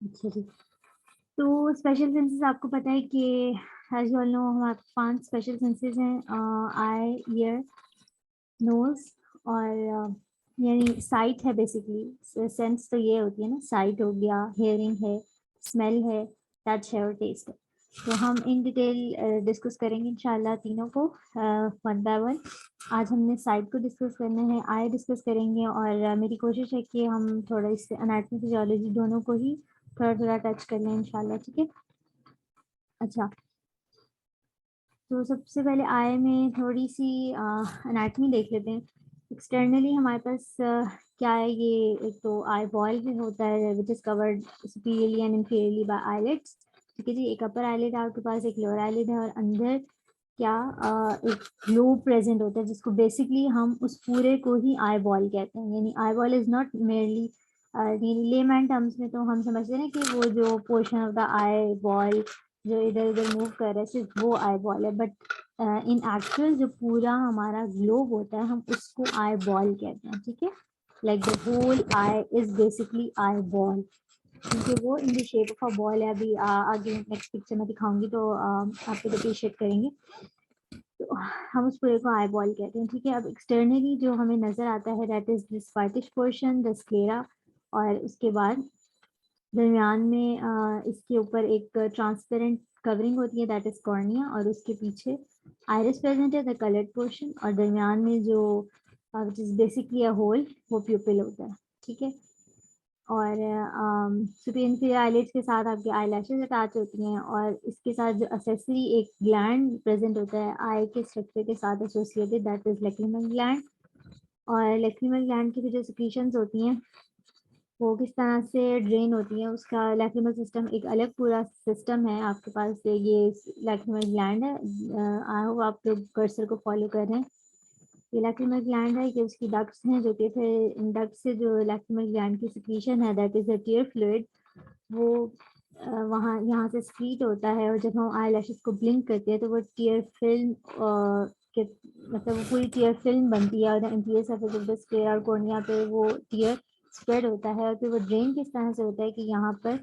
अच्छा जी। तो special senses आपको पता है कि एज यू ऑल नो हमारे 5 स्पेशल सेंसेस हैं, आई, ईयर, नोज और यानी साइट है बेसिकली। सेंस तो ये होती है ना, साइट हो गया, हेयरिंग है, स्मेल है, टच है और टेस्ट है। तो हम इन डिटेल डिस्कस करेंगे इंशाल्लाह तीनों को वन बाय वन। आज हमने साइट को डिस्कस करना है, आई डिस्कस करेंगे और मेरी कोशिश है कि हम थोड़ा इससे एनाटॉमी फिजियोलॉजी दोनों को ही थोड़ा थोड़ा टच कर लें इंशाल्लाह, ठीक है। अच्छा, तो सबसे पहले आई में थोड़ी सी एनाटॉमी देख लेते हैं। एक्सटर्नली हमारे पास क्या है, ये एक तो आई बॉल भी होता है which is covered superiorly and inferiorly by eyelids. ठीक है जी, एक अपर आईलिड है आपके पास, एक लोअर आईलिड है और अंदर क्या एक ग्लोब प्रेजेंट होता है जिसको बेसिकली हम उस पूरे को ही आई बॉल कहते हैं। यानी eye ball is not merely layman terms में तो हम समझते हैं कि वो जो portion of the eye ball जो इधर उधर मूव कर रहा है सिर्फ वो आई बॉल है, बट इन एक्चुअल जो पूरा हमारा ग्लोब होता है हम उसको आई बॉल कहते हैं। ठीक है, like the whole eye is basically eye ball, क्योंकि वो in the shape of a ball है। अभी आगे नेक्स्ट पिक्चर में दिखाऊंगी तो आप लोग अप्रिशिएट करेंगे। तो हम उस पूरे को आई बॉल कहते हैं। ठीक है, अब एक्सटर्नली जो हमें नजर आता है that is this whitish portion, the sclera, और उसके बाद दरमियान में इसके ऊपर एक ट्रांसपेरेंट कवरिंग होती है दैट इज कॉर्निया, और उसके पीछे आइरिस प्रेजेंट है द कलर्ड पोर्शन, और दरमियान में जो which is basically a hole वो प्यूपिल होता है। ठीक है, और सुपीरियर इंफीरियर आईलिड्स के साथ आपकी आई लैशेज अटैच होती हैं, और इसके साथ जो असेसरी एक ग्लैंड प्रेजेंट होता है आई के स्ट्रक्चर के साथ associated that is lacrimal gland. और लैक्रिमल ग्लैंड की भी जो सिक्रीशंस होती हैं वो किस तरह से ड्रेन होती है, उसका लैक्रिमल सिस्टम एक अलग पूरा सिस्टम है आपके पास। ये लैक्रिमल ग्लैंड है, आई होप आप लोग कर्सर को फॉलो कर रहे हैं। ये लैक्रिमल ग्लैंड है कि उसकी डक्ट्स हैं जो कि फिर इन डक्ट से जो लैक्रिमल ग्लैंड की सिक्रीशन है that is a tear fluid, वो वहाँ यहाँ से स्क्रीट होता है, और जब हम आई लैशेस को ब्लिंक करते हैं तो वो टीयर फिल्म के मतलब वो पूरी टीयर फिल्म बनती है, और interior surface of the sclera और कॉर्निया पे वो टीयर स्प्रेड होता है। और फिर वो ड्रेन किस तरह से होता है कि यहाँ पर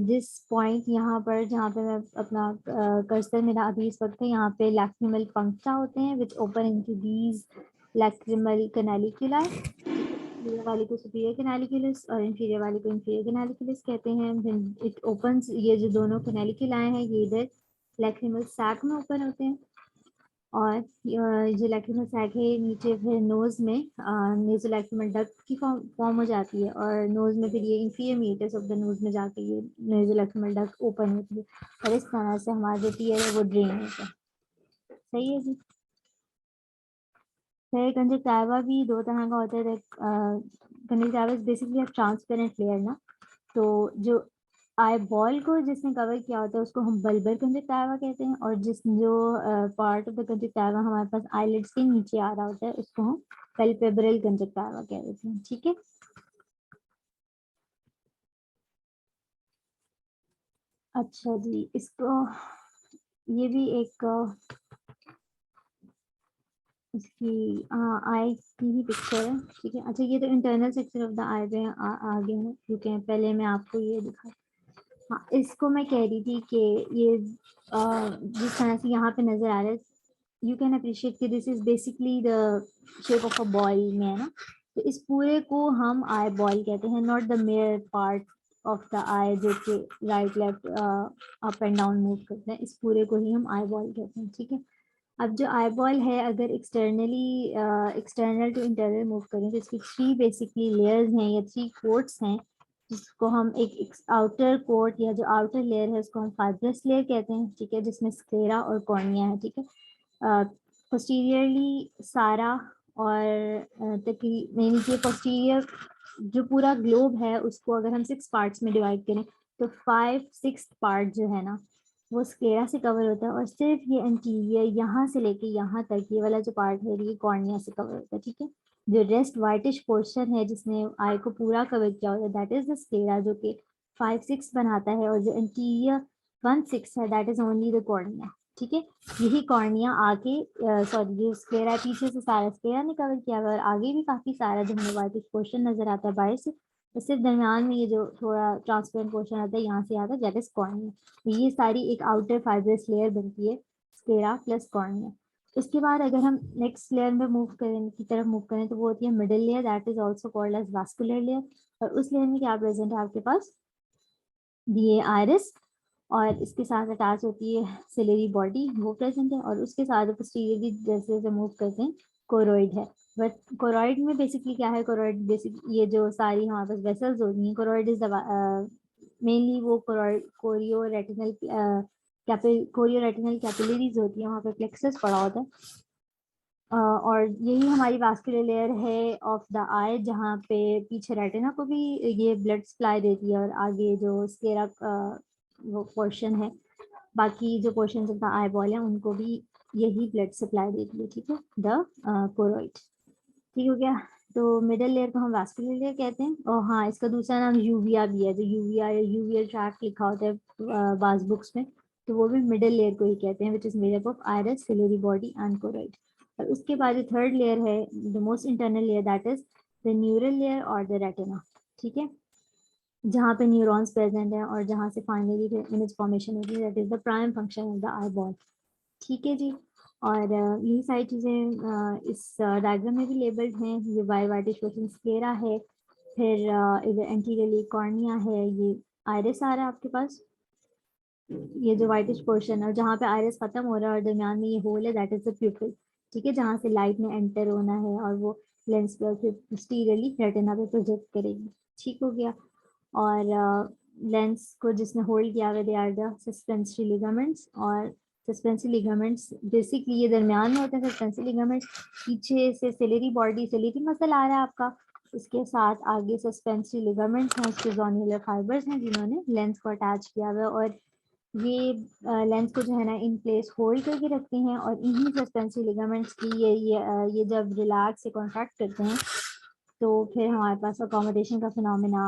जिस पॉइंट यहाँ पर जहाँ पे मैं अपना कर्सर मेरा अभी इस वक्त है, यहाँ पे लैक्रिमल पंक्चा होते हैं which open into these lacrimal canaliculi. Superior वाले को सुपीरियर कैनालिकुलस और इंफीरियर वाले को इंफीरियर कैनालिकुलस कहते हैं। इट ओपन्स, ये जो दोनों कैनालिकुलाई हैं ये इधर लैक्रिमल सैक में ओपन होते हैं, और जो लैक्रिमल सैक है नीचे फिर नोज में नेज़ोलैक्रिमल डक्ट की फॉर्म हो जाती है, और नोज में फिर ये inferior meatus of the nose में जाके ये नेज़ोलैक्रिमल डक्ट ओपन होती है, और इस तरह से हमारा जो टीयर है वो ड्रेन होता है। सही है जी। फिर कंजक्टिवा भी दो तरह का होता है। Conjunctiva is basically transparent layer ना, तो जो आई बॉल को जिसने कवर किया होता है उसको हम बल्बर कंजक्टिवा कहते हैं, और जिस जो पार्ट ऑफ द कंजक्टिवा हमारे पास आईलिड्स के नीचे आ रहा होता है उसको हम पैल्पेब्रल कंजक्टिवा कह देते हैं। ठीक है, अच्छा जी, इसको ये भी एक इसकी आई की ही पिक्चर है। ठीक है, अच्छा ये तो इंटरनल सेक्शन ऑफ द आई पे आगे है, क्योंकि पहले मैं आपको ये दिखा। हाँ, इसको मैं कह रही थी कि ये जिस तरह से यहाँ पे नजर आ रहा है, यू कैन अप्रिशिएट कि this is basically the shape of a ball में है ना। तो इस पूरे को हम आई बॉल कहते हैं, not the major part of the eye जो कि right left up and down move करते हैं, इस पूरे को ही हम आई बॉल कहते हैं। ठीक है, अब जो आई बॉल है अगर एक्सटर्नल टू इंटरनल मूव करें तो इसकी थ्री बेसिकली लेयर्स हैं या थ्री कोट्स हैं, जिसको हम एक आउटर कोट या जो आउटर लेयर है उसको हम फाइब्रस लेयर कहते हैं। ठीक है, जिसमें स्क्लेरा और कॉर्निया है। ठीक है, पोस्टीरियरली सारा और तकरीबन यानी कि पोस्टीरियर जो पूरा ग्लोब है उसको अगर हम 6 पार्ट्स में डिवाइड करें तो 5/6 पार्ट जो है ना वो स्क्लेरा से कवर होता है, और सिर्फ ये एंटीरियर यहाँ से लेके यहाँ तक ये वाला जो पार्ट है ये कॉर्निया से कवर होता है। ठीक है, जो रेस्ट वाइटिश पोर्शन है जिसने आई को पूरा कवर किया होता है दैट इज द स्क्लेरा जो कि 5/6 बनाता है, और जो एंटीरियर 1/6 है that is only the cornea. ठीक है, यही कॉर्निया आगे सॉरी जो स्क्लेरा पीछे से सारा स्क्लेरा ने कवर किया हुआ है, और आगे भी काफी सारा जो हमें वाइटिश पोर्शन नजर आता है बाहर से तो सिर्फ दरमियान में ये जो थोड़ा ट्रांसपेरेंट पोर्शन आता है यहाँ से आता है, दैट इज कॉर्निया। तो ये सारी एक आउटर फाइब्रस लेयर बनती है, स्क्लेरा प्लस कॉर्निया। उसके बाद अगर हम नेक्स्ट लेयर में मूव करें की तरफ मूव करें तो वो होती है middle layer, that is also called as vascular layer. और उस लेयर में क्या प्रेजेंट है आपके पास, ये आयरिस, और इसके साथ अटैच होती है सिलेरी बॉडी, वो प्रेजेंट है। और उसके साथ पोस्टीरियरली जैसे जैसे मूव करते हैं कोरोइड है। बट कोरोइड में बेसिकली क्या है, कोरोइड बेसिक ये जो सारी हमारे पास वेसल्स होती हैं, कोरोइड इज मेनली वो कोरोइड कोरियो रेटिनल कैपिलरीज होती है, वहाँ पे प्लेक्सस पड़ा होता है। और यही हमारी वास्कुलर लेयर है ऑफ द आई, जहाँ पे पीछे रेटिना को भी ये ब्लड सप्लाई देती है, और आगे जो स्क्लेरा वो पोर्शन है, बाकी जो portion of the eye ball है उनको भी यही ब्लड सप्लाई देती है, ठीक है, द कोरोइड। ठीक हो गया। तो मिडल लेयर को हम वास्कुलर लेयर कहते हैं। और हाँ, इसका दूसरा नाम यूविया भी है, जो यूविया या यूवियल ट्रैक्ट लिखा होता है बाज बुक्स में, तो वो भी मिडल लेयर को ही कहते हैं, which is made up of iris, ciliary body and choroid. और उसके बाद जो थर्ड लेयर है, the most internal layer, that is the neural layer और द रेटिना, ठीक है, जहाँ पे न्यूरॉन्स प्रेजेंट है और जहाँ से फाइनली इमेज फॉर्मेशन होती है, that is the prime function of the eye ball. ठीक है जी। और यही सारी चीज़ें इस डायग्राम में भी लेबल्ड हैं। ये वाइटिश पोर्शन स्क्लेरा है, फिर इधर एंटीरियरली कॉर्निया है, ये आयरिस आ रहा है आपके पास, ये जो वाइटिश पोर्शन है, जहाँ पे आयरिस खत्म हो रहा है और दरमियान में ये होल है, दैट इज द प्यूपिल, ठीक है, जहाँ से लाइट में एंटर होना है और वो लेंस पर फिर पोस्टीरियरली रेटिना पे प्रोजेक्ट करेगी। ठीक हो गया। और लेंस को जिसने होल्ड किया हुआ, they are the suspensory ligaments. और सस्पेंसरी लिगामेंट्स बेसिकली ये दरमियान में होते हैं, सस्पेंसरी लिगामेंट्स। पीछे से सिलेरी बॉडी, सिलेरी मसल आ रहा है आपका, उसके साथ आगे सस्पेंसरी लिगामेंट्स हैं, उसके जोन्युलर फाइबर्स हैं जिन्होंने लेंस को अटैच किया हुआ है, और ये लेंस को जो है ना इन प्लेस होल्ड करके रखते हैं। और इन्हीं सस्पेंसरी लिगामेंट्स की ये जब रिलैक्स से कॉन्ट्रैक्ट करते हैं तो फिर हमारे पास अकोमोडेशन का फिनोमेना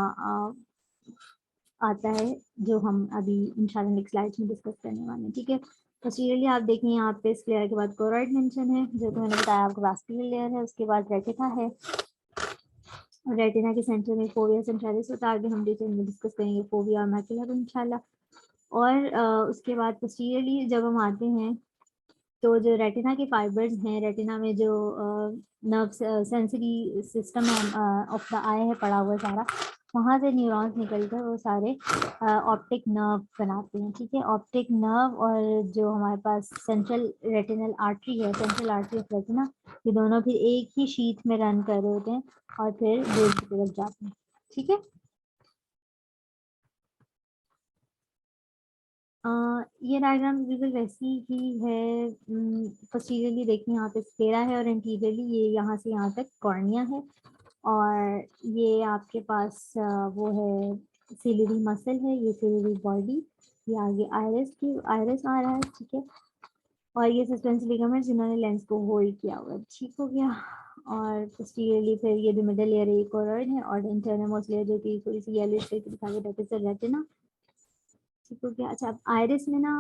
आता है, जो हम अभी इंशाल्लाह नेक्स्ट स्लाइड्स में डिस्कस करने वाले हैं। ठीक है, पोस्टीरियरली आप देखें यहाँ पे इस लेयर के बाद कोरोइड मेंशन है, जो कि मैंने बताया आपको वास्कुलर लेयर है, उसके बाद रेटिना है, और रेटिना के सेंटर में फोविया सेंट्रलिस होता है। आगे हम डिटेल में डिस्कस करेंगे फोविया और मैकुला इंशाल्लाह। और उसके बाद पोस्टीरियरली जब हम आते हैं तो जो रेटिना के फाइबर्स हैं, रेटिना में जो नर्व सेंसरी सिस्टम है ऑफ द आई है पड़ा हुआ सारा, वहाँ से न्यूरॉन्स निकलकर वो सारे ऑप्टिक नर्व बनाते हैं। ठीक है, ऑप्टिक नर्व और जो हमारे पास सेंट्रल रेटिनल आर्टरी है, सेंट्रल आर्टरी ऑफ रेटिना, ये दोनों फिर एक ही शीट में रन कर रहे होते हैं और फिर ब्रेन की तरफ जाते हैं। ठीक है, ये डायग्राम बिल्कुल वैसी ही है। पोस्टीरियरली देखिए यहाँ पे स्क्लेरा है, और इंटीरियरली ये यहाँ से यहाँ तक कॉर्निया है। और ये आपके पास वो है सिलियरी मसल है, ये सिलियरी बॉडी, ये आगे आयरिस आ रहा है। ठीक है, और ये सस्पेंस लिगामेंट जिन्होंने लेंस को होल्ड किया हुआ है। ठीक हो गया। और पोस्टीरियरली फिर ये जो मिडल लेयर है ये कोरोइड है, और इंटरनल मोस्ट लेयर जो कि थोड़ी सी येलो शेड दिखा गया, दैट इज रेटिना। ठीक हो गया। अच्छा, अब आयरिस में ना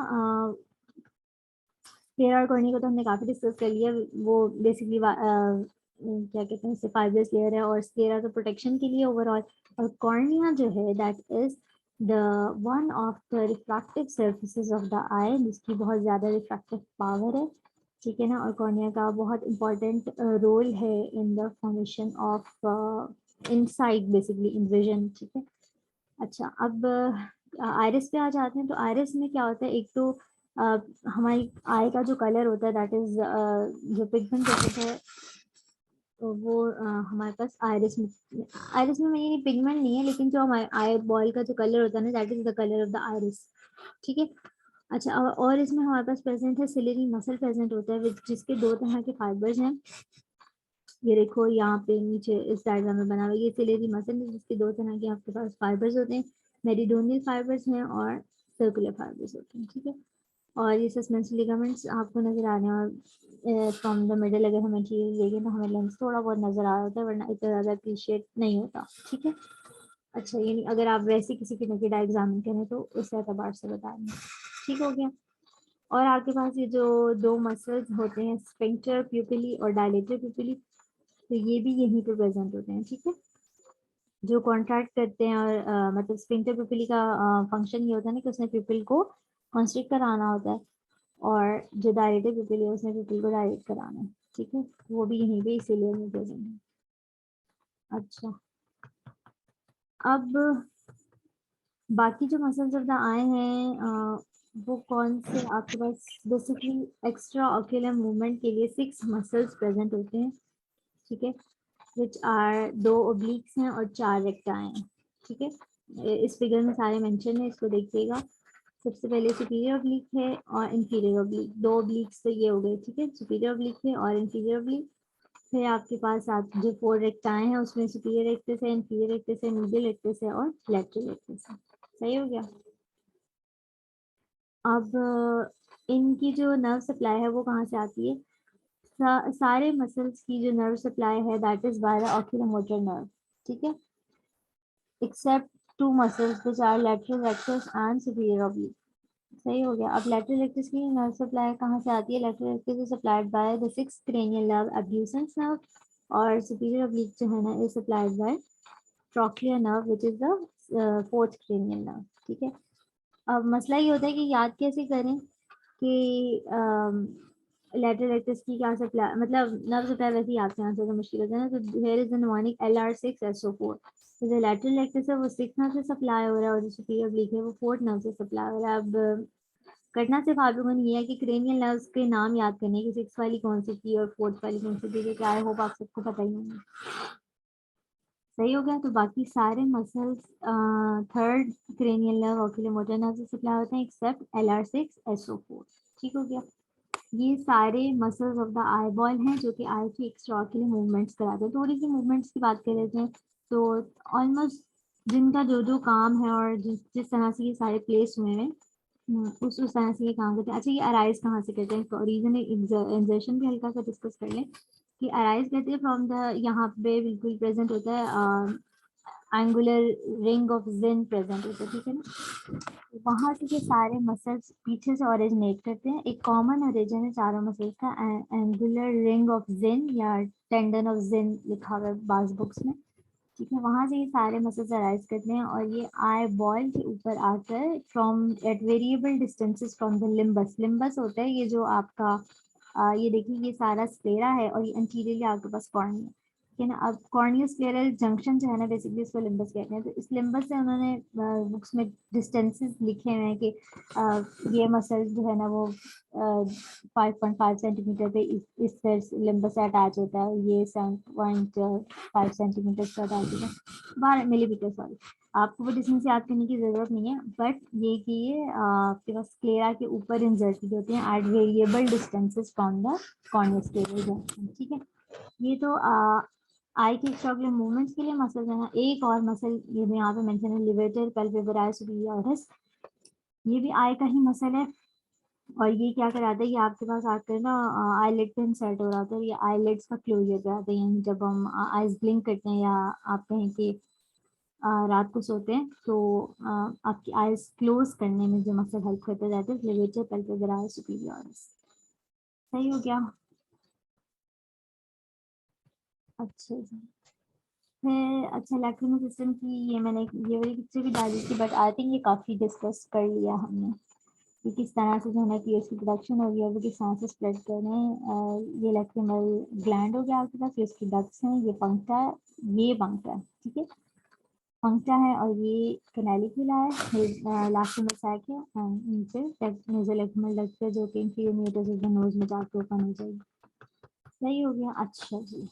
हेयर और कॉर्निया को तो हमने काफी डिस्कस कर लिया। वो बेसिकली क्या कहते हैं, फाइब्रस लेयर है, और स्क्लेरा तो प्रोटेक्शन के लिए ओवरऑल। और कॉर्निया जो है that is the one of the refractive surfaces of the eye, जिसकी बहुत ज्यादा रिफ्रैक्टिव पावर है। ठीक है ना, और कॉर्निया का बहुत इंपॉर्टेंट रोल है in the formation of insight, basically in vision. ठीक है। अच्छा, अब आयरिस पे आ जाते हैं। तो आयरिस में क्या होता है, एक तो हमारी आई का जो कलर होता है दैट इज जो पिगमेंट होता है, तो वो हमारे पास आयरिस में ये पिगमेंट नहीं है, लेकिन जो हमारे आई बॉल का जो कलर होता है ना, that is the colour of the iris. ठीक है। अच्छा, और इसमें हमारे पास प्रेजेंट है सिलियरी मसल प्रेजेंट होता है, जिसके दो तरह के फाइबर्स हैं। ये देखो यहाँ पे नीचे इस डायग्राम में बना हुआ है, ये सिलेरी मसल है, जिसके दो तरह के आपके पास फाइबर्स होते हैं, मेरिडोनियल फाइबर्स हैं और सर्कुलर फाइबर्स होते हैं। ठीक है, और ये सस्पेंस लिगामेंट्स आपको नजर आ रहे हैं, और फ्रॉम द मिडल अगर हम मटीरियल देखें तो हमें लेंस थोड़ा बहुत नजर आ रहा होता है, वरना इतना ज़्यादा अप्रिशिएट नहीं होता। ठीक है। अच्छा, यानी अगर आप वैसे किसी की नेकेड आई एग्जामिन करें तो उस एतबार से बता रहे हैं। ठीक हो गया। और आपके पास ये जो दो मसल्स होते हैं, स्फिंक्टर प्यूपिली और डायलेटर प्यूपिली, तो ये भी यहीं पे प्रेजेंट होते हैं। ठीक है। जो कॉन्ट्रैक्ट करते हैं और मतलब स्फिंक्टर पिपिली का फंक्शन ये होता है ना कि उसने पिपिल को कॉन्स्ट्रिक्ट कराना होता है, और जो डायलेटेड पिपिल है उसने पिपिल को डायलेट कराना है। ठीक है, वो भी यहीं पे इसीलिए नहीं प्रेजेंट है। अच्छा, अब बाकी जो मसल्स ऑफ द आई हैं वो कौन से आपके पास? बेसिकली एक्स्ट्रा ऑक्यूलर मूवमेंट के लिए 6 मसल्स प्रेजेंट होते हैं। ठीक है, विच आर 2 ओब्लिक्स हैं और 4 रेक्टाई हैं। ठीक है, इस फिगर में सारे मेंशन है, इसको देखिएगा। सबसे पहले सुपीरियर ओब्लिक है और इंफीरियर ओब्लिक, 2 ओब्लिक्स तो ये हो गए। ठीक है, सुपीरियर ओब्लिक है और इंफीरियर ओब्लिक। फिर आपके पास आप जो 4 रेक्टाई हैं उसमें सुपीरियर रेक्टस है, इंफीरियर रेक्टस है, मीडियल रेक्टस है और लैटरल रेक्टस है। सही हो गया। अब इनकी जो नर्व सप्लाई है वो कहाँ से आती है? सारे मसल्स की जो नर्व सप्लाई है that is by the oculomotor nerve. ठीक है, except 2 muscles which are lateral rectus and superior oblique. सही हो गया। अब लैटरल रेक्टस की नर्व सप्लाई कहाँ से आती है? Lateral rectus is supplied by the 6th cranial nerve abducens nerve, और सुपीरियर ऑब्लिक जो है ना is supplied by trochlear nerve which is the 4th cranial nerve। ठीक है, अब मसला ये होता है कि याद कैसे करें कि लेटर रेक्टस की क्या सप्लाई, मतलब नर्व सप्लाई वैसे याद करना थोड़ा मुश्किल होता है ना। तो here is the mnemonic LR6SO4। तो जो लेटरल रेक्टस है वो 6 नर्व से सप्लाई हो रहा है और जो सुपीरियर ऑब्लिक है वो 4th नर्व से सप्लाई हो रहा है। अब करना सिर्फ आप लोगों ने ये है कि क्रेनियल नर्व्स के नाम याद करने की, 6 वाली कौन सी थी और 4th वाली कौन सी थी, जो कि आई होप आप सबको पता ही होंगे। सही हो गया। तो बाकी सारे muscles 3rd cranial nerve oculomotor nerve से सप्लाई होते हैं एक्सेप्ट LR6SO4। ठीक हो गया। ये सारे muscles of the eye ball हैं जो कि आई की एक्स्ट्रा ऑक्यूलर मूवमेंट्स कराते हैं। थोड़ी सी मूवमेंट्स की बात कर लेते हैं। तो ऑलमोस्ट जिनका जो जो काम है और जिस जिस तरह से ये सारे प्लेस हुए हैं उस तरह से ये काम करते हैं। अच्छा, ये अराइज कहाँ से करते हैं? रीजन इंजर्शन भी हल्का सा डिस्कस कर लें कि अराइज कहते हैं फ्रॉम द, यहाँ पे बिल्कुल प्रेजेंट होता है angular ring of Zinn present होता है। ठीक है ना, वहां से ये सारे मसल्स पीछे से ओरिजिनेट करते हैं। एक कॉमन ओरिजिन है चारों मसल्स का, एंगुलर रिंग ऑफ जिन या टेंडन ऑफ जिन लिखा हुआ है बाज बुक्स में। ठीक है, वहां से ये सारे मसल्स अराइज करते हैं और ये आई बॉल के ऊपर आकर from at variable distances from the limbus. Limbus होता है ये जो आपका ये देखिए ये सारा स्क्लेरा है और ये एंटीरियरली आपके पास कॉर्निया। ठीक है ना, अब कॉर्नियो स्क्लेरल जंक्शन जो है ना बेसिकली इसको लिम्बस कहते हैं। तो इस लिम्बस से उन्होंने बुक्स में डिस्टेंसेस लिखे हुए हैं कि ये मसल जो है ना वो 5.5 सेंटीमीटर पे इस लिम्बस से अटैच होता है, ये 7.5 सेंटीमीटर से अटैच होता है, 12 मिलीमीटर सॉरी। आपको वो डिस्टेंस याद करने की जरूरत नहीं है, बट ये कि ये आपके पास स्क्लेरा के ऊपर इंसर्टेड होते हैं at variable distances from the corneoscleral junction. ठीक है, ये तो आई के एक्स्ट्राओक्युलर मूवमेंट्स के लिए मसल है ना। एक और मसल ये भी यहाँ पे मेंशन है, लिवेटर पेल्विबराई सुपीरियरिस, ये भी आई का ही मसल है। और ये क्या कराता है, ये आपके पास आकर ना आईलेट पे इंसर्ट हो रहा था। ये आईलेट्स का क्लोजर कराता है, यानी जब हम आईज ब्लिंक करते हैं या आप कहें कि रात को सोते हैं तो आपकी आईज क्लोज करने में जो मसल हेल्प करता है दैट इज लिवेटर पेल्विबराई सुपीरियरिस। सही हो गया। अच्छा जी, फिर अच्छा लैक्रिमल सिस्टम की ये मैंने ये वाली पिक्चर भी डाली थी, बट आई थिंक ये काफ़ी डिस्कस कर लिया हमने कि किस तरह से जो है ना पीएच की प्रोडक्शन हो गई है वो किस तरह से स्प्रेड कर रहे हैं। ये लैक्रिमल ग्लैंड हो गया आपके पास, ये इसकी डक्ट्स हैं, ये पंक्ता है, ये पंक्ता है। ठीक है, पंक्ता है और ये कैनालिकुला है, लाक्रिमल सैक है एंड नीचे नेज़ोलैक्रिमल डक्ट है जो कि इंफीरियर मीटर से नोज में जाके ओपन हो जाएगी। सही हो गया। अच्छा जी,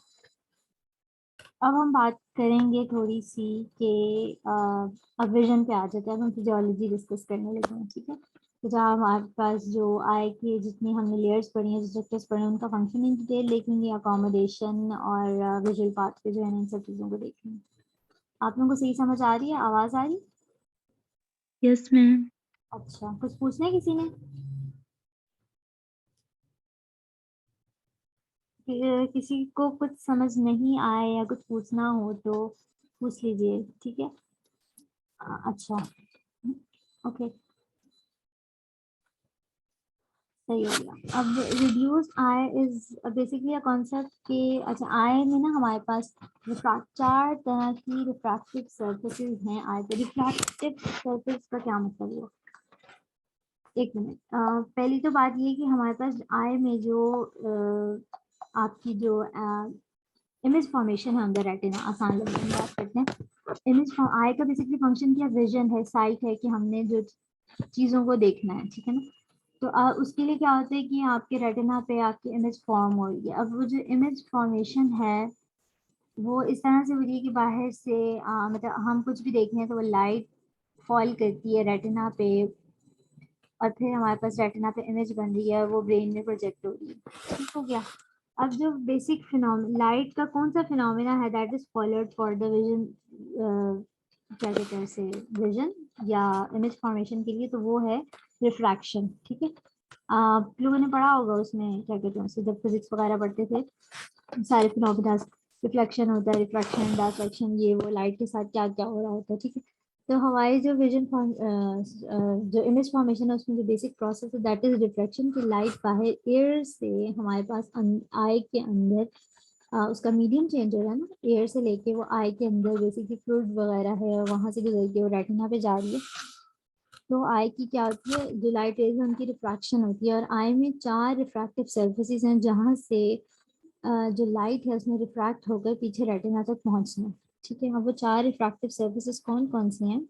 अब हम बात करेंगे थोड़ी सी कि अब विजन पे आ जाते हैं। अब हम फिजियोलॉजी डिस्कस करने लगे हैं। ठीक है, तो जहाँ हमारे पास जो आई के जितनी हमने लेयर्स पढ़ी हैं, जो स्ट्रक्चर्स पढ़े हैं, उनका फंक्शन इन डिटेल देखेंगे, अकोमोडेशन और विजुअल पाथवे जो है ना इन सब चीज़ों को देखेंगे। आप लोगों को सही समझ आ रही है? आवाज़ आ रही? Yes ma'am. अच्छा, कुछ पूछना है किसी ने? किसी को कुछ समझ नहीं आए या कुछ पूछना हो तो पूछ लीजिए। ठीक है, अच्छा, ओके। सही हो गया। अब reduce I is basically a concept के, अच्छा आई में ना हमारे पास चार तरह की रिफ्रैक्टिव सरफेसेस हैं आई पे। रिफ्रैक्टिव सरफेस का क्या मतलब हुआ? एक मिनट, पहली तो बात ये कि हमारे पास आई में जो आपकी जो इमेज फॉर्मेशन है अंदर रेटिना, आसान लफ्ज़ों में बात करते हैं। इमेज आई का बेसिकली फंक्शन क्या, विजन है, साइट है, कि हमने जो चीज़ों को देखना है, ठीक है ना। तो उसके लिए क्या होता है कि आपके रेटिना पे आपकी इमेज फॉर्म हो रही है। अब वो जो इमेज फॉर्मेशन है वो इस तरह से हो रही है कि बाहर से मतलब हम कुछ भी देख रहे हैं तो वो लाइट फॉल करती है रेटिना पे, और फिर हमारे पास रेटिना पे इमेज बन रही है, वो ब्रेन में प्रोजेक्ट हो रही है। ठीक हो गया। अब जो बेसिक फिनोमिना लाइट का कौन सा फिनोमिना है that is followed for the vision, क्या कहते हैं उसे, विजन या इमेज फॉर्मेशन के लिए, तो वो है रिफ्रैक्शन। ठीक है, आप लोगों ने पढ़ा होगा उसमें, क्या कहते हैं उसे, जब फिजिक्स वगैरह पढ़ते थे, सारे फिनोमिना, रिफ्लेक्शन होता है, रिफ्रैक्शन, डायफ्रैक्शन, ये वो, लाइट के साथ क्या क्या हो रहा होता है। ठीक है, तो हमारी जो विजन जो इमेज फॉर्मेशन है उसमें जो बेसिक प्रोसेस है दैट इज रिफ्लेक्शन, की लाइट बाहर एयर से हमारे पास आई के अंदर उसका मीडियम चेंज हो रहा है ना, एयर से लेके वो आई के अंदर बेसिकली फ्लूइड वगैरह है और वहां से गुजर के वो रेटिना पे जा रही है। तो आई की क्या होती है, जो लाइट रेज है उनकी रिफ्रैक्शन होती है, और आई में चार रिफ्रैक्टिव सर्फेसिस हैं जहाँ से जो लाइट है उसमें रिफ्रैक्ट होकर पीछे रेटिना तक पहुंचना है। ठीक है, अब वो चार रिफ्रैक्टिव सर्फेसिस कौन कौन से हैं?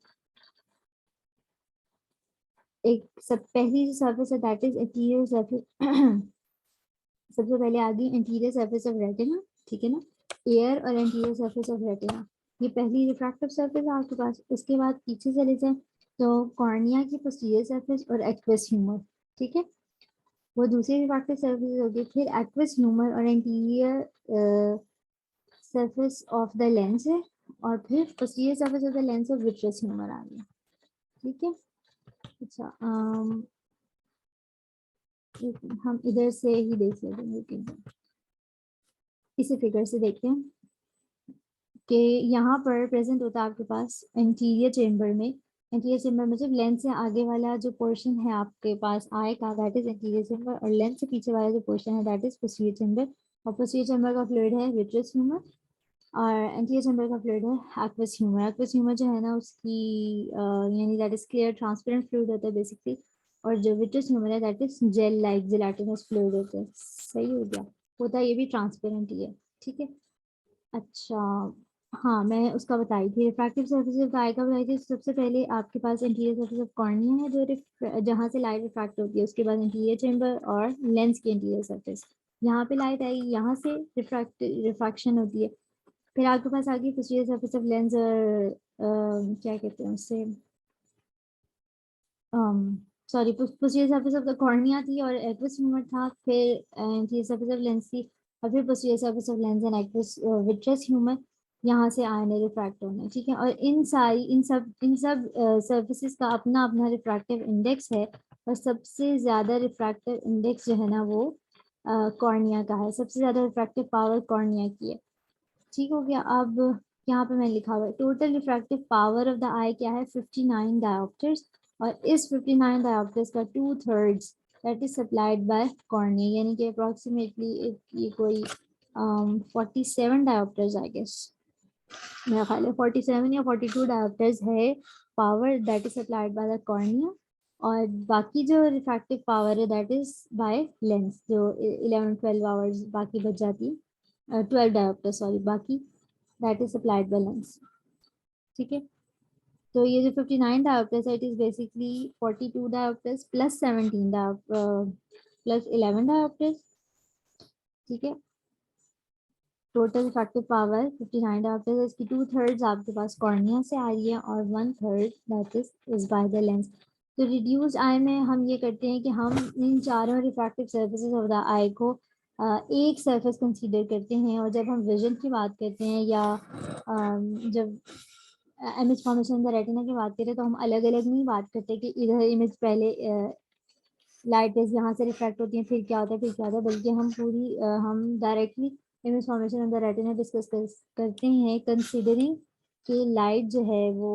एक सब पहली जो सर्फेस है दैट इज इंटीरियर सर्फेस। सबसे पहले आ गई इंटीरियर सर्फेस ऑफ रेटिना, ठीक है ना, एयर और इंटीरियर सर्फेस ऑफ रेटिना, ये पहली रिफ्रैक्टिव सर्फेस है आपके पास। उसके बाद पीछे चले जाए तो कॉर्निया की पोस्टीरियर सर्फेस और एक्वस ह्यूमर, ठीक है, वो दूसरी रिफ्रैक्टिव सर्फेस होगी। फिर एक्वस ह्यूमर और interior surface of the lens है, और फिर posterior surface of the lens of vitreous humour आ गया। ठीक है, अच्छा हम इधर से ही देख लेते हैं, इसी फिगर से देखते हैं कि यहाँ पर प्रेजेंट होता है आपके पास इंटीरियर चेम्बर में। इंटीरियर चेम्बर में जब लेंस से आगे वाला जो पोर्शन है आपके पास आई का दैट इज इंटीरियर चेम्बर, और लेंस से पीछे वाला जो पोर्शन है दैट इज पोस्टीरियर चेम्बर। और पोस्टीरियर चेम्बर का फ्लूइड है विट्रस ह्यूमर, और एंटीरियर चेम्बर का फ्लूइड है एक्वस ह्यूमर। एक्वस ह्यूमर जो है ना उसकी यानी that is clear transparent fluid होता है बेसिकली, और जो विट्रस ह्यूमर है that is gel like gelatinous fluid होता है। सही हो गया, होता है ये भी ट्रांसपेरेंट ही है। ठीक है, अच्छा, हाँ मैं उसका बताई थी, रिफ्रैक्टिव सर्फेस काय का बताई थी। सबसे पहले आपके पास इंटीरियर सर्फेस ऑफ कॉर्निया है जो जहाँ से लाइट रिफ्रैक्ट होती है, उसके बाद इंटीरियर चेम्बर और लेंस की इंटीरियर सर्फेस, यहाँ पे लाइट आएगी, यहाँ से रिफ्रैक्शन होती है। फिर आपके पास आ गई पोस्टीरियर सर्फेस ऑफ लेंस और क्या कहते हैं उससे, sorry, posterior surface of the cornea थी और एक्वस ह्यूमर था, फिर इंटीरियर सरफेस ऑफ लेंस थी, और फिर posterior surface of lens and aqueous vitreous humour, यहाँ से आयन रिफ्रैक्ट होना। ठीक है, और इन सब सर्फेसिस का अपना अपना रिफ्रैक्टिव इंडेक्स है, और सबसे ज्यादा रिफ्रैक्टिव इंडेक्स जो है ना वो कॉर्निया का है, सबसे ज्यादा रिफ्रैक्टिव पावर कॉर्निया की है। ठीक हो गया। अब यहाँ पे मैं लिखा हुआ है total refractive power of the eye क्या है, 59 डायोप्टर्स, और इस 59 डायोप्टर्स का 2/3 that is supplied bye cornea, यानी कि अप्रोक्सीमेटली ये कोई 47 डायोप्टर्स आई गेस, मेरा ख्याल है 47 या 42 डायोप्टर्स है power that is supplied by the cornea, और बाकी जो रिफ्रैक्टिव पावर है दैट इज बाय लेंस, जो 11-12 आवर्स बाकी बच जाती है, 12 डायोप्टर सॉरी बाकी, that is supplied by lens. ठीक है, तो ये जो 59 डायोप्टर्स है it is basically 42 dioptres plus 17 plus 11 dioptres. ठीक है, टोटल इफेक्टिव पावर 59 डायोप्टर्स, इसकी 2/3 आपके पास कॉर्निया से आ रही है और 1/3 that is by the lens. तो रिड्यूस्ड आई में हम ये करते हैं कि हम इन चारों रिफ्रैक्टिव सर्फेसेस ऑफ द आई को एक सरफेस कंसीडर करते हैं, और जब हम विजन की बात करते हैं या जब इमेज फॉर्मेशन द रेटिना की बात करें तो हम अलग अलग नहीं बात करते कि इधर इमेज पहले लाइट रेज यहाँ से रिफ्रैक्ट होती है फिर क्या होता है फिर क्या होता है, बल्कि हम पूरी हम directly image formation of the retina discuss करते हैं कंसीडरिंग कि लाइट जो है वो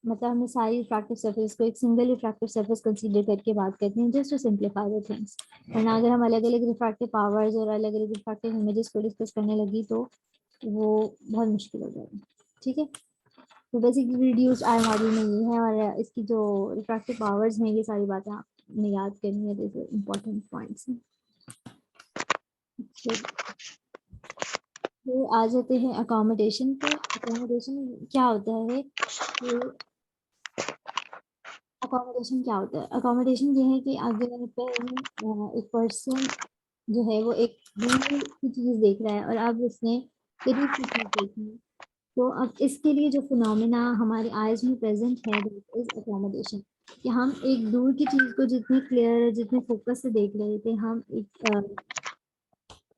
मतलब हमें सारी रिफ्रैक्टिव सरफेस को एक सिंगल रिफ्रैक्टिव सरफेस कंसीडर करके बात करते हैं, just to simplify the things. वरना अगर हम अलग अलग रिफ्रैक्टिव पावर्स और अलग अलग रिफ्रैक्टिव इमेजेस को डिस्कस करने लगी तो वो बहुत मुश्किल हो जाएगा। ठीक है, तो बेसिकली रिड्यूस्ड आई मॉडल में ये है, और इसकी जो रिफ्रैक्टिव पावर्स हैं ये सारी बातें आपने याद करनी है, जैसे इंपॉर्टेंट पॉइंट्स हैं। तो आ जाते हैं अकोमोडेशन पे। अकोमोडेशन क्या होता है कि अकोमोडेशन क्या होता है? अकोमोडेशन ये है कि अगर पे एक पर्सन जो है वो एक दूर की चीज देख रहा है और अब उसने करीब की चीज देखी है, तो अब इसके लिए जो फिनोमेना हमारे आइज में प्रेजेंट है दैट इज अकोमोडेशन। कि हम एक दूर की चीज को जितने क्लियर जितने फोकस से देख रहे थे, हम एक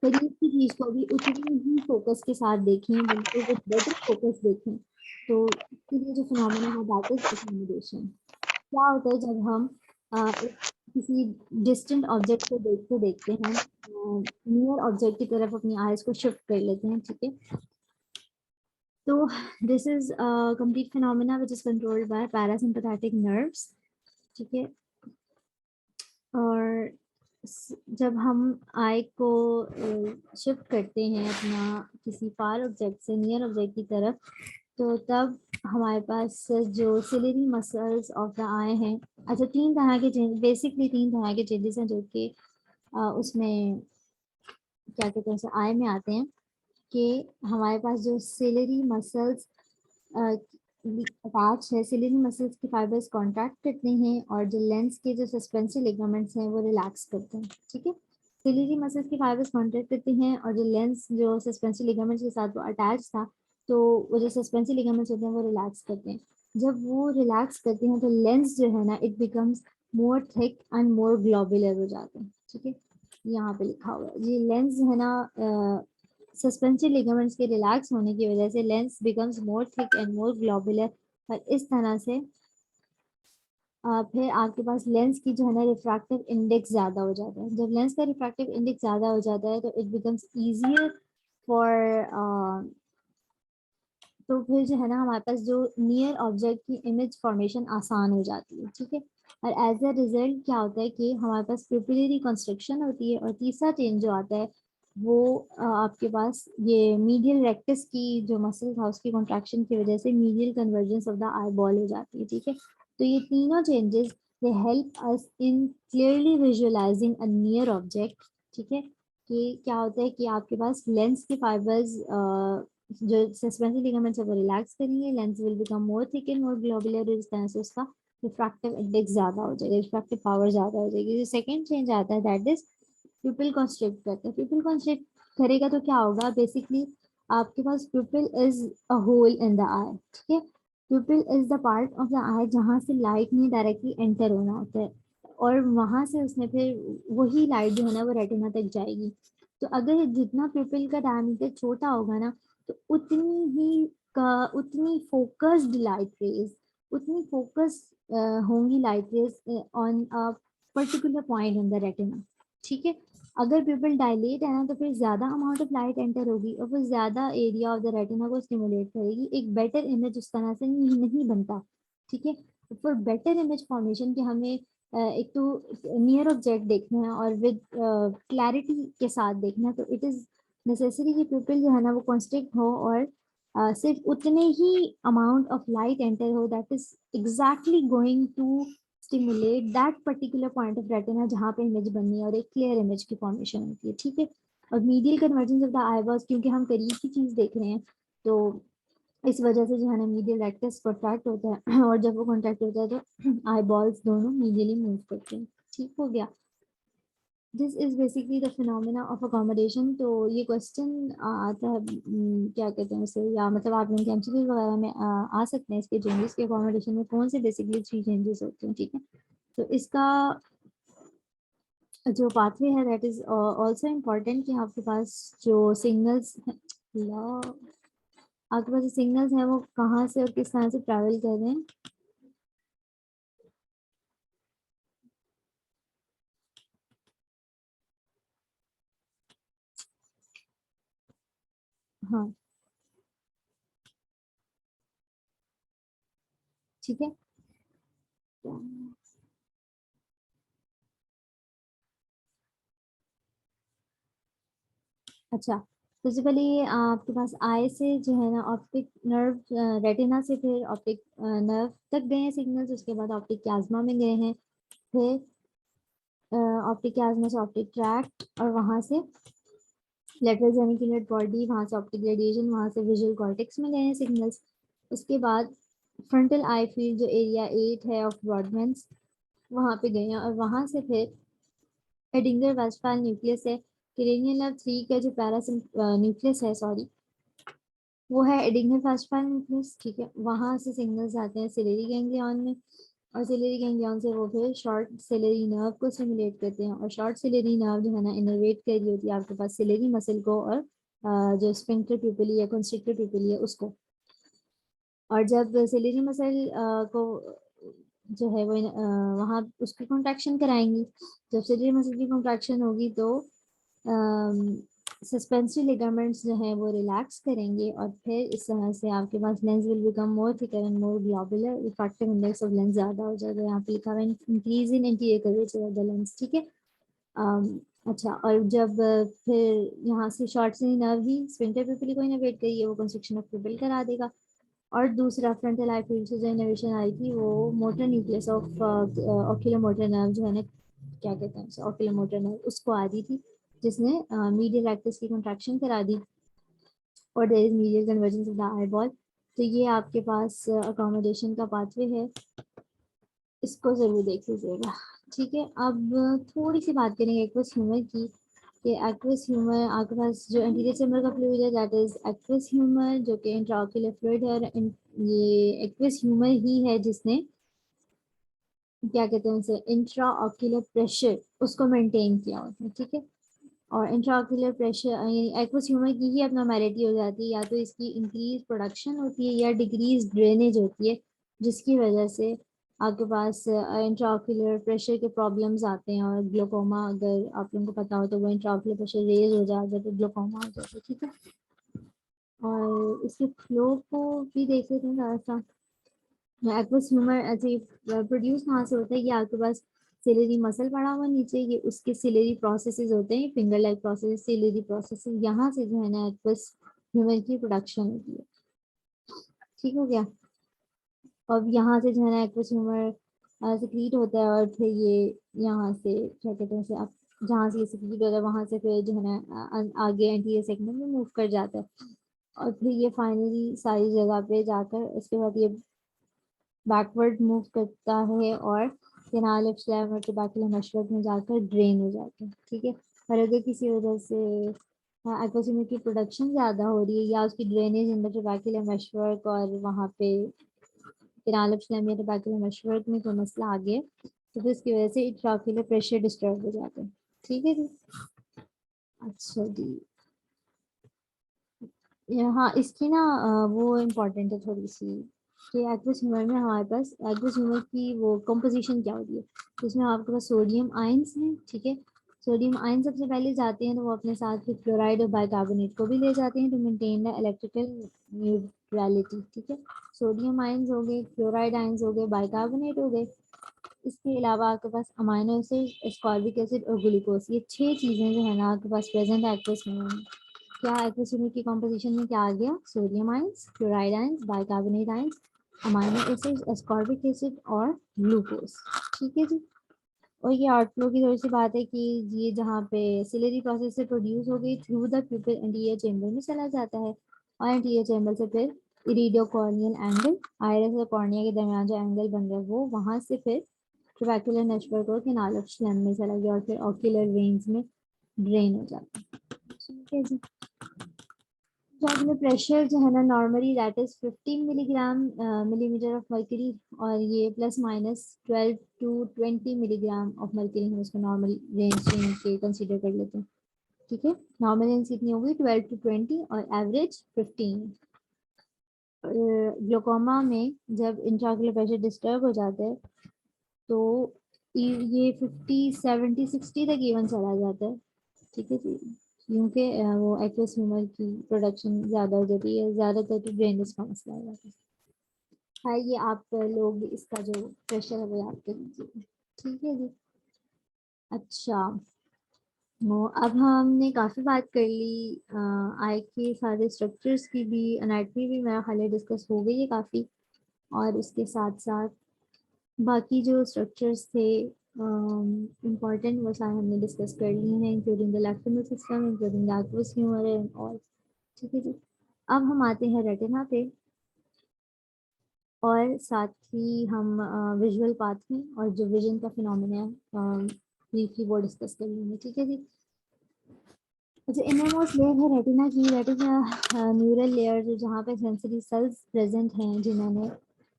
करीब की चीज को भी उतनी ही फोकस के साथ देखें, बल्कि विद बेटर फोकस देखें। तो इसके लिए जो फिनोमेना है दैट इज अकोमोडेशन। क्या होता है जब हम एक किसी डिस्टेंट ऑब्जेक्ट को देखते देखते हम नियर ऑब्जेक्ट की तरफ अपनी आईज को शिफ्ट कर लेते हैं। ठीक है, तो this is complete phenomena which is controlled by parasympathetic nerves. ठीक है, और जब हम आई को शिफ्ट करते हैं अपना किसी फार ऑब्जेक्ट से नियर ऑब्जेक्ट की तरफ, तो तब हमारे पास जो सिलेरी मसल्स ऑफ द आई हैं, अच्छा तीन तरह के चेंज, बेसिकली तीन तरह के चेंजेस हैं जो कि उसमें क्या कहते हैं, आई में आते हैं। कि हमारे पास जो सिलेरी मसल्स अटैच है, सिलेरी मसल्स के फाइबर्स कॉन्ट्रैक्ट करते हैं और जो लेंस के जो सस्पेंसिव लिगामेंट्स हैं वो रिलैक्स करते हैं। ठीक है, सिलेरी मसल्स के फाइबर्स कॉन्ट्रैक्ट करते हैं और जो लेंस जो सस्पेंसिव लिगामेंट्स के साथ वो अटैच था, तो वो जो सस्पेंसिव लिगामेंट्स होते हैं वो रिलैक्स करते हैं। जब वो रिलैक्स करते हैं तो लेंस जो है ना, it becomes more thick and more globular हो जाते हैं। ठीक है, यहाँ पे लिखा हुआ है ये लेंस है ना, सस्पेंसिव लिगामेंट्स के रिलैक्स होने की वजह से lens becomes more thick and more globular, और इस तरह से फिर आपके पास लेंस की जो है ना रिफ्रैक्टिव इंडेक्स ज्यादा हो जाता है। जब लेंस का रिफ्रैक्टिव इंडेक्स ज्यादा हो जाता है तो इट बिकम्स इजियर फॉर, तो फिर जो है ना हमारे पास जो नियर ऑब्जेक्ट की इमेज फॉर्मेशन आसान हो जाती है। ठीक है, और एज अ रिजल्ट क्या होता है कि हमारे पास पिपिलरी कंस्ट्रक्शन होती है, और तीसरा चेंज जो आता है वो आपके पास ये मीडियल रेक्टस की जो मसल था उसकी कॉन्ट्रैक्शन की वजह से medial convergence of the eye ball हो जाती है। ठीक है, तो ये तीनों changes they help us in clearly visualising a near object. ठीक है, कि क्या होता है कि आपके पास लेंस के फाइबर्स जो सस्पेंसिव लिगामेंट्स है वो रिलैक्स करेंगे, lens will become more thick and more globular, इस तरह से उसका रिफ्रैक्टिव इंडेक्स ज्यादा हो जाएगा, रिफ्रैक्टिव पावर ज्यादा हो जाएगी। जो सेकंड चेंज आता है दैट इज प्यूपिल कॉन्स्ट्रिक्ट करता है। प्यूपिल कॉन्स्ट्रिक्ट करेगा तो क्या होगा, बेसिकली आपके पास pupil is a hole in the eye. ठीक है, pupil is the part of the eye जहाँ से लाइट नहीं डायरेक्टली एंटर होना होता है, और वहां से उसने फिर वही लाइट जो है ना वो रेटिना तक जाएगी। तो अगर जितना प्यूपिल का डायमीटर छोटा होगा ना, तो उतनी ही का उतनी फोकस्ड लाइट रेज, उतनी फोकस होंगी light rays on a particular point in the retina. ठीक है, अगर पिपल डायलेट है ना तो फिर ज्यादा अमाउंट ऑफ लाइट एंटर होगी और वो ज्यादा एरिया ऑफ द रेटिना को स्टिमुलेट करेगी, एक बेटर इमेज उस तरह से नहीं बनता। ठीक है, फॉर बेटर इमेज फॉर्मेशन के हमें एक तो नियर ऑब्जेक्ट देखना है और विद क्लैरिटी के साथ देखना है, तो इट इज नेसेसरी कि पिपल जो है ना वो कॉन्स्ट्रिक्ट हो और सिर्फ उतने ही अमाउंट ऑफ लाइट एंटर हो that is exactly going to stimulate that particular point of retina जहाँ पे इमेज बननी है और एक क्लियर इमेज की फॉर्मेशन होती है। ठीक है, और medial convergence of the eyeballs, क्योंकि हम करीब की चीज देख रहे हैं, तो इस वजह से जो है ना मीडियल रेक्टस कॉन्ट्रैक्ट होता है और जब वो कॉन्ट्रैक्ट होता है तो आईबॉल्स दोनों मीडियली मूव करते हैं। ठीक हो गया, this is basically the phenomena of accommodation. तो ये क्वेश्चन आता है क्या कहते हैं उसे, या मतलब आप लोगों के एमसीक्यू वगैरह में आ सकते हैं इसके चेंजेस के अकोमोडेशन में कौन से बेसिकली थ्री चेंजेस होते हैं। ठीक है, तो इसका जो पाथवे है दैट इज आल्सो इम्पोर्टेंट कि आपके पास जो सिग्नल्स आपके पास जो सिग्नल्स हैं वो कहाँ से और किस तरह से ट्रैवल कर रहे हैं। हाँ, ठीक है। अच्छा, सबसे पहले ये आपके पास आई से जो है ना ऑप्टिक नर्व, रेटिना से फिर ऑप्टिक नर्व तक गए हैं सिग्नल्स, उसके बाद ऑप्टिक क्लाज्मा में गए हैं, फिर ऑप्टिक क्लाज्मा से ऑप्टिक ट्रैक्ट, और वहां से लेटरल जेनिकुलेट बॉडी, वहां से ऑप्टिक रेडिएशन, वहां से विजुअल कॉर्टेक्स में गए हैं सिग्नल्स। उसके बाद फ्रंटल आई फील्ड जो एरिया 8 है ऑफ ब्रॉडबैंड, वहां पे गए हैं, और वहां से फिर एडिंगर वेस्टफैल न्यूक्लियस है, क्रेनियल नर्व 3 का जो पैरासिम न्यूक्लियस है, सॉरी, वो है एडिंगर वेस्टफैल न्यूक्लियस, ठीक है। वहां से सिग्नल्स आते हैं सिलेरी गैंग्लियन में, और सिलेरी गैंग्लियन से वो फिर शॉर्ट सिलेरी नर्व को स्टिमुलेट करते हैं, और शॉर्ट सिलेरी नर्व जो है ना इनर्वेट कर रही होती है आपके पास सिलेरी मसल को, और जो स्फिंक्टर प्यूपिली या कंस्ट्रिक्टर प्यूपिली है उसको। और जब सिलेरी मसल को जो है वो वहाँ उसकी कॉन्ट्रैक्शन कराएंगी, जब सिलेरी मसल की कॉन्ट्रैक्शन होगी तो सस्पेंसरी लिगामेंट्स जो है वो रिलैक्स करेंगे, और फिर इस तरह से आपके पास lens will become more thicker and more globular, refractive index of lens ज्यादा हो जाएगा, यहाँ पे लिखा हुआ है increase in anterior curvature of the lens, ठीक है। अच्छा, और जब फिर यहाँ से शॉर्ट से नर्व ही स्फिंक्टर प्यूपिल को इनर्वेट करिए, वो कंस्ट्रक्शन ऑफ प्यूपिल करा देगा। और दूसरा फ्रंटल आई फील्ड से जो इनोवेशन आई थी वो motor nucleus of ocular motor nerve जो है ना, क्या कहते हैं उसे, ऑक्यूलर मोटर नर्व, उसको आ रही थी, जिसने मीडियल एक्सिस की कॉन्ट्रैक्शन करा दी, और there is medial convergence of the eye ball. तो ये आपके पास अकोमोडेशन का पाथवे है, इसको जरूर देख लीजिएगा, ठीक है। अब थोड़ी सी बात करेंगे एक्वस ह्यूमर की, कि एक्वस ह्यूमर आपके पास जो एंटीरियर चैम्बर का फ्लूइड है दैट इज एक्वस ह्यूमर, जो कि इंट्राऑक्यूलर फ्लूइड है, और ये एक्वस ह्यूमर ही है जिसने क्या कहते हैं उसे इंट्राऑक्यूलर प्रेशर उसको मेंटेन किया होता है, ठीक है। और इंट्राऑक्यूलर प्रेशर यानी एक्वस ह्यूमर की ही abnormality हो जाती है, या तो इसकी इंक्रीज प्रोडक्शन होती है या डिक्रीज ड्रेनेज होती है, जिसकी वजह से आपके पास इंट्राऑक्यूलर प्रेशर के प्रॉब्लम्स आते हैं, और ग्लोकोमा, अगर आप लोगों को पता हो तो वो इंट्राऑक्यूलर प्रेशर रेज हो जाता है तो ग्लोकोमा हो जाता है, ठीक है। और इसके फ्लो को भी देख लेते हैं थोड़ा सा। एक्वस ह्यूमर ऐसे प्रोड्यूस कहाँ से होता है, ये आपके पास सिलेरी मसल पड़ा हुआ नीचे, ये उसके सिलेरी प्रोसेसेस होते हैं, finger like process, ciliary processes, यहाँ से जो है ना एक्वस ह्यूमर की प्रोडक्शन होती है, ठीक हो गया। अब यहाँ से जो है ना एक्वस ह्यूमर सिक्रीट होता है, और फिर ये यहाँ से क्या कहते हैं आप, जहाँ से ये सिक्रीट होता है वहां से फिर जो है ना आगे एंटीरियर सेगमेंट में मूव कर जाता है, और फिर ये फाइनली सारी जगह पे जाकर उसके बाद ये बैकवर्ड मूव करता है, और केनाल ऑफ स्लैम और टोबैकुलर मशवर्क में जाकर ड्रेन हो जाता है, ठीक है। और अगर किसी वजह से एक्वासिमिक की प्रोडक्शन ज़्यादा हो रही है, या उसकी ड्रेनेज इन द टोबैकुलर मशवर्क, और वहाँ पे केनाल ऑफ स्लैम या टोबैकुलर मशवर्क में कोई मसला आ गया, तो फिर इसकी वजह से इंट्राऑक्यूलर प्रेशर डिस्टर्ब हो जाता है, ठीक है जी। अच्छा जी, हाँ इसकी ना वो इम्पोर्टेंट है थोड़ी सी, कि एक्वस ह्यूमर में हमारे पास एक्वस ह्यूमर की वो कंपोजिशन क्या होती है, तो इसमें आपके पास सोडियम आयंस हैं, ठीक है। सोडियम आयन सबसे पहले जाते हैं तो वो अपने साथ फिर क्लोराइड और बाइकार्बोनेट को भी ले जाते हैं to maintain the electrical neutrality, ठीक है। सोडियम आयंस हो गए, क्लोराइड आयंस हो गए, बाइकार्बोनेट हो गए। इसके अलावा आपके पास अमाइनो एसिड, एस्कॉर्बिक एसिड और ग्लूकोज, ये 6 चीज़ें जो है ना आपके पास प्रेजेंट है एक्वस ह्यूमर में। क्या एक्वस ह्यूमर की कंपोजिशन में क्या आ गया, sodium ions, chloride ions, bicarbonate ions, amino acid, ascorbic acid और ग्लूकोज, ठीक है जी। और ये आउटफ्लो की थोड़ी सी बात है कि ये जहाँ पे सिलेरी प्रोसेस से प्रोड्यूस हो गई थ्रू द प्यूपिल एंटीरियर चेंबर में चला जाता है, और एंटीरियर चेंबर से फिर इरिडियो कॉर्नियल एंगल, आइरिस और कॉर्निया के दरमियान जो एंगल बन रहा है वो वहां से फिर ट्रैक्युलर नेटवर्क और केनाल ऑफ स्लेम में चला गया, और फिर ऑक्यूलर वेन्स में ड्रेन हो जाता है, ठीक है जी। प्रेशर जो है ना normally that is 15 milligram millimetre of mercury, और ये plus minus 12 to 20 milligram of mercury हम इसको नॉर्मल रेंज के कंसीडर कर लेते हैं, ठीक है। नॉर्मल रेंज कितनी होगी 12 टू 20, और एवरेज 15। ग्लूकोमा में जब इंट्राऑक्यूलर प्रेशर डिस्टर्ब हो जाता है तो ये 50 70 60 तक इवन चला जाता है, ठीक है जी, क्योंकि वो एक्वस ह्यूमर की प्रोडक्शन ज़्यादा हो जाती है, ज़्यादातर तो ड्रेनेज का मसला हो जाता है। ये आप लोग इसका जो प्रेशर है वो याद कर लीजिए, ठीक है जी। अच्छा, वो अब हमने काफ़ी बात कर ली आई के सारे स्ट्रक्चर्स की भी, एनाटॉमी भी मेरा ख्याल है डिस्कस हो गई है काफ़ी। और इसके साथ साथ बाकी जो स्ट्रक्चर्स थे इम्पॉर्टेंट वो सारे हमने डिस्कस कर लिए हैं, including the lacrimal system, including the aqueous humour and all, ठीक है जी। अब हम आते हैं रेटिना पे, और साथ ही हम विजुअल पाथ में और जो विजन का फिनोमेना ब्रीफली वो डिस्कस कर लेंगे, ठीक है जी। अच्छा, इनरमोस्ट लेयर है रेटिना की, दैट इज न्यूरल लेयर, जो जहाँ पे सेंसरी सेल्स प्रेजेंट हैं जिन्होंने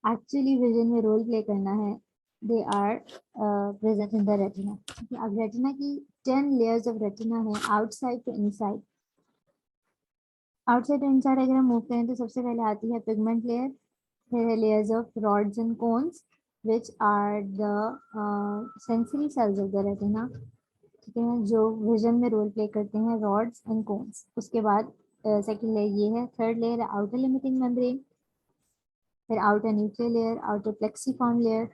एक्चुअली विजन में रोल प्ले करना है, they are present in the retina. अब रेटिना की 10 लेयर्स ऑफ रेटिना है, outside to inside. Outside to inside अगर हम मूव करें तो सबसे पहले आती है पिगमेंट लेयर, फिर है layers of rods and cones which are the sensory cells of the retina, ठीक है, जो विजन में रोल प्ले करते हैं, रॉड्स एंड कोन्स। उसके बाद सेकंड लेयर ये है, थर्ड लेयर है आउटर लिमिटिंग मेम्ब्रेन, फिर outer nuclear layer, outer plexiform layer,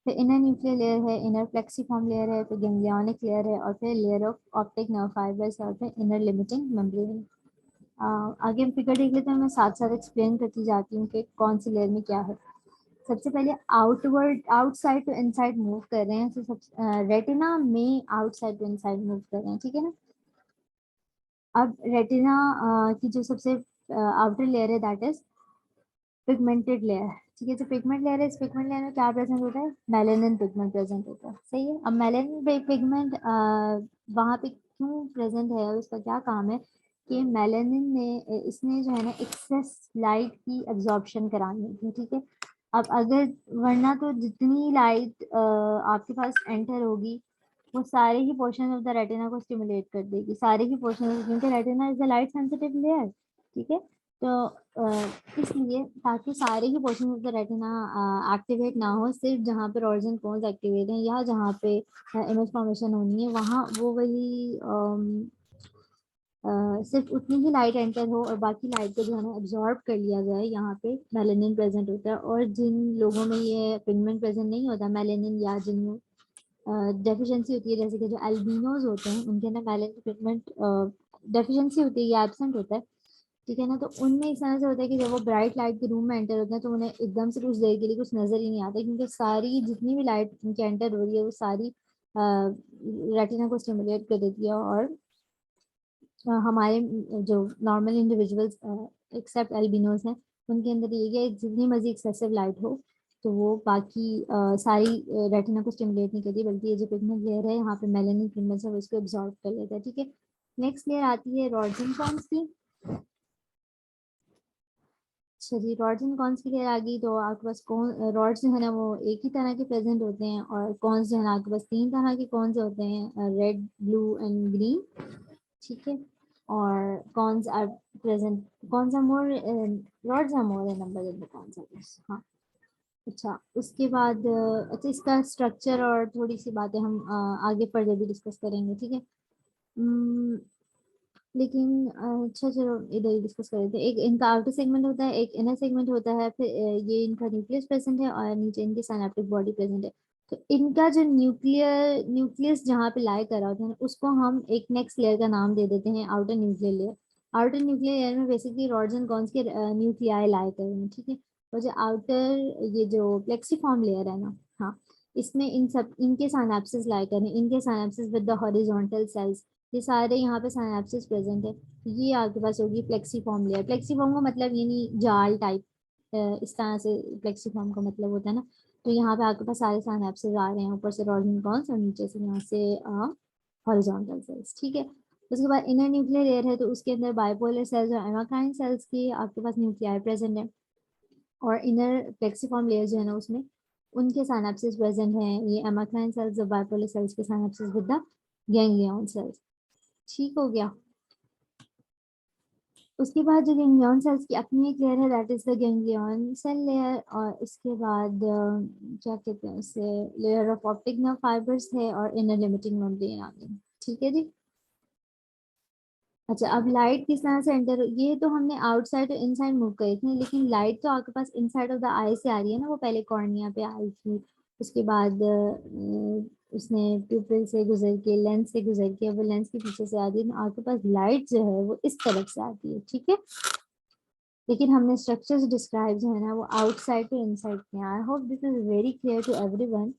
फिर इनर न्यूक्लियर लेयर है, इनर प्लेक्सीफॉर्म लेयर है, फिर गैंग्लियोनिक लेयर है, और फिर layer of optic nerve fibres, और फिर इनर लिमिटिंग मेम्ब्रेन। आगे हम फिगर देख लेते हैं, मैं साथ साथ एक्सप्लेन करती जाती हूँ कि कौन सी लेयर में क्या है। सबसे पहले outward, outside to inside move कर रहे हैं, तो सब रेटिना में आउटसाइड टू इनसाइड मूव कर रहे हैं, ठीक है ना। अब रेटिना की जो सबसे आउटर लेयर है दैट इज पिगमेंटेड लेयर, ठीक है। जो पिगमेंट लेयर है, इस पिगमेंट लेयर में क्या प्रेजेंट होता है, मेलेनिन पिगमेंट प्रेजेंट होता है, सही है। अब मेलेनिन पिगमेंट वहाँ पे क्यों प्रेजेंट है और उसका क्या काम है, कि मेलेनिन ने इसने जो है ना एक्सेस लाइट की एब्जॉर्प्शन करानी होती है, ठीक है। अब अगर वरना तो जितनी लाइट आपके पास एंटर होगी वो सारे ही पोर्शन ऑफ द रेटिना को स्टिमुलेट कर देगी, सारे ही पोर्शन, क्योंकि retina is a light sensitive layer, ठीक है। तो इसलिए ताकि सारे ही portion of the retina activate ना हो, सिर्फ जहाँ पे रॉड्स एंड कोन्स एक्टिवेट हैं या जहाँ पे इमेज फॉर्मेशन होनी है वहाँ वो वही सिर्फ उतनी ही लाइट एंटर हो और बाकी लाइट को जो है ना एब्जॉर्ब कर लिया जाए, यहाँ पे मेलेनिन प्रेजेंट होता है। और जिन लोगों में ये पिगमेंट प्रेजेंट नहीं होता मेलेनिन, या जिन डेफिशिएंसी होती है, जैसे कि जो एल्बिनोज होते हैं उनके अंदर मेलेनिन पिगमेंट डेफिशिएंसी होती है या एब्सेंट होता है, ठीक है ना। तो उनमें इस तरह से होता है कि जब वो ब्राइट लाइट के रूम में एंटर होते हैं तो उन्हें एकदम से कुछ देर के लिए कुछ नजर ही नहीं आता, क्योंकि सारी जितनी भी लाइट उनके एंटर हो रही है वो सारी रेटिना को स्टिमुलेट कर देती है। और हमारे जो नॉर्मल इंडिविजुअल्स एक्सेप्ट एल्बिनोज हैं उनके अंदर ये है, जितनी मर्जी एक्सेसिव लाइट हो तो वो बाकी सारी रेटिना को स्टिमुलेट नहीं करती, बल्कि ये जो पिगमेंट लेयर है यहाँ पे मेलेनिन पिगमेंट्स है वो इसको एब्जॉर्ब कर लेता है, ठीक है। नेक्स्ट लेयर आती है रॉड्स एंड कॉन्स की। अच्छा जी, रॉड्स एंड कॉन्स की लेयर आ गई, तो आपके पास कौन रॉड्स जो है ना वो एक ही तरह के प्रेजेंट होते हैं, और कॉन्स जो है ना आपके पास 3 तरह के कॉन्स होते हैं, रेड, ब्लू एंड ग्रीन, ठीक है। और cones are present, cones are more, rods are more in number than the cones, हाँ। अच्छा, उसके बाद अच्छा इसका स्ट्रक्चर और थोड़ी सी बातें हम आगे फर्दर भी डिस्कस करेंगे, ठीक है। लेकिन अच्छा चलो इधर ही डिस्कस कर लेते हैं। एक इनका आउटर सेगमेंट होता है, एक इनर सेगमेंट होता है, फिर ये इनका न्यूक्लियस प्रेजेंट है और नीचे इनके सिनेप्टिक बॉडी प्रेजेंट है। तो इनका जो न्यूक्लियस जहाँ पे लाई कर रहा होता है ना, उसको हम एक नेक्स्ट लेयर का नाम दे देते हैं outer nuclear layer. Outer nuclear layer में बेसिकली रॉड्स एंड कॉन्स के न्यूक्लियाई लाई कर रहे हैं, ठीक है। और जो आउटर ये जो प्लेक्सीफॉर्म लेयर है ना, हाँ, इसमें इन सब इनके साइनेप्सिस लाई कर रहे हैं, इनके synapses with the horizontal cells, ये सारे यहाँ पे साइनेप्सिस प्रेजेंट है। ये आपके पास होगी प्लेक्सीफॉर्म लेयर। प्लेक्सीफॉर्म का मतलब ये नहीं जाल टाइप, इस तरह से प्लेक्सीफॉर्म का मतलब होता है ना। तो यहाँ पे आपके पास सारे साइनेप्सिस आ रहे हैं, ऊपर से रॉड्स और नीचे से यहाँ से हॉरिजॉन्टल सेल्स, ठीक है। उसके बाद इनर न्यूक्लियर लेयर है, तो उसके अंदर बाइपोलर सेल्स और एमाक्राइन सेल्स की आपके पास न्यूक्लियाई प्रेजेंट है। और इनर प्लेक्सीफॉर्म लेयर जो है ना उसमें उनके साइनेप्सिस प्रेजेंट हैं, ये एमाक्राइन सेल्स और बाइपोलर सेल्स के synapses with the ganglion cells, ठीक हो गया। उसके बाद जो गैंग्लियन सेल्स की अपनी एक लेयर है that is the ganglion cell layer, और इसके बाद क्या कहते हैं इसे, layer of optic nerve fibres है और इनर लिमिटिंग मेम्ब्रेन आ गई, ठीक है जी। अच्छा, अब लाइट किस तरह से एंटर, ये तो हमने आउटसाइड और इनसाइड मूव करे थे, लेकिन लाइट तो आपके पास इनसाइड ऑफ द आई से आ रही है ना, वो पहले कॉर्निया पे आई थी, उसके बाद उसने प्यूपिल से गुजर के लेंस से गुजर के वो लेंस के पीछे से आती है, तो आपके पास लाइट जो है वो इस तरफ से आती है, ठीक है। लेकिन हमने स्ट्रक्चर्स डिस्क्राइब जो है ना वो आउटसाइड टू इनसाइड किए। I hope this is very clear to everyone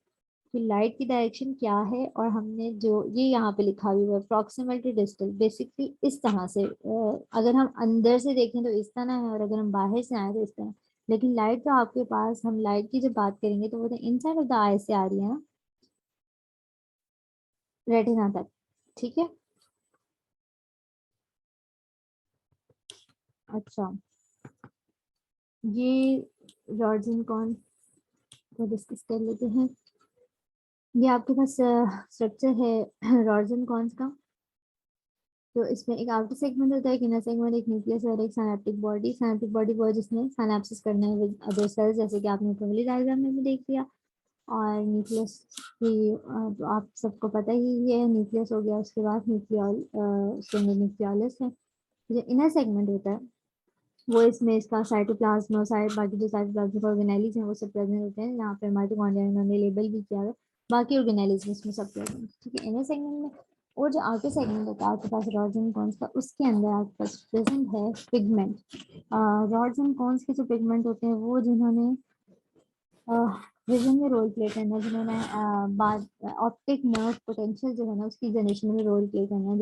कि लाइट की डायरेक्शन क्या है, और हमने जो ये यहाँ पे लिखा हुआ है प्रॉक्सिमल टू डिस्टल, बेसिकली इस तरह से, अगर हम अंदर से देखें तो इस तरह है, और अगर हम बाहर से आए तो इस तरह। लेकिन लाइट तो आपके पास, हम लाइट की जब बात करेंगे तो वो तो इनसाइड ऑफ द आई से आ रही है ना, रेटिना तक, ठीक है। अच्छा, ये रॉड्स कौन को डिस्कस कर लेते हैं। ये आपके पास स्ट्रक्चर है रॉड्स एंड कॉन्स का। तो इसमें एक आउटर सेगमेंट होता है, एक इनर सेगमेंट, एक न्यूक्लियस और एक सिनेप्टिक बॉडी। सिनेप्टिक बॉडी वो है जिसमें सिनेप्सिस करना है विद अदर सेल्स, जैसे कि आपने पहले डायग्राम में भी देख लिया। और न्यूक्लियस की तो आप सबको पता ही है, न्यूक्लियस हो गया, उसके बाद उसके अंदर न्यूक्लियोलस है। जो इनर सेगमेंट होता है वो इसमें इसका साइटोप्लाज्म और सारे बाकी जो साइटोप्लाज्मिक ऑर्गेनेलिज हैं वो सब प्रेजेंट होते हैं। यहाँ पे माइटोकॉन्ड्रिया इन्होंने लेबल भी किया है, बाकी ऑर्गेनेलिज में इसमें सब प्रेजेंट, ठीक है, इनर सेगमेंट में। और जो आउटर सेगमेंट होता है आपके पास रॉड्स एंड कॉन्स का, उसके अंदर आपके पास प्रेजेंट है पिगमेंट। रॉड्स एंड कॉन्स के जो पिगमेंट होते हैं वो जिन्होंने विजन में रोल प्ले करना है, जिन्होंने बाद ऑप्टिक नर्व पोटेंशियल जो है ना उसकी जनरेशन में रोल प्ले करना है,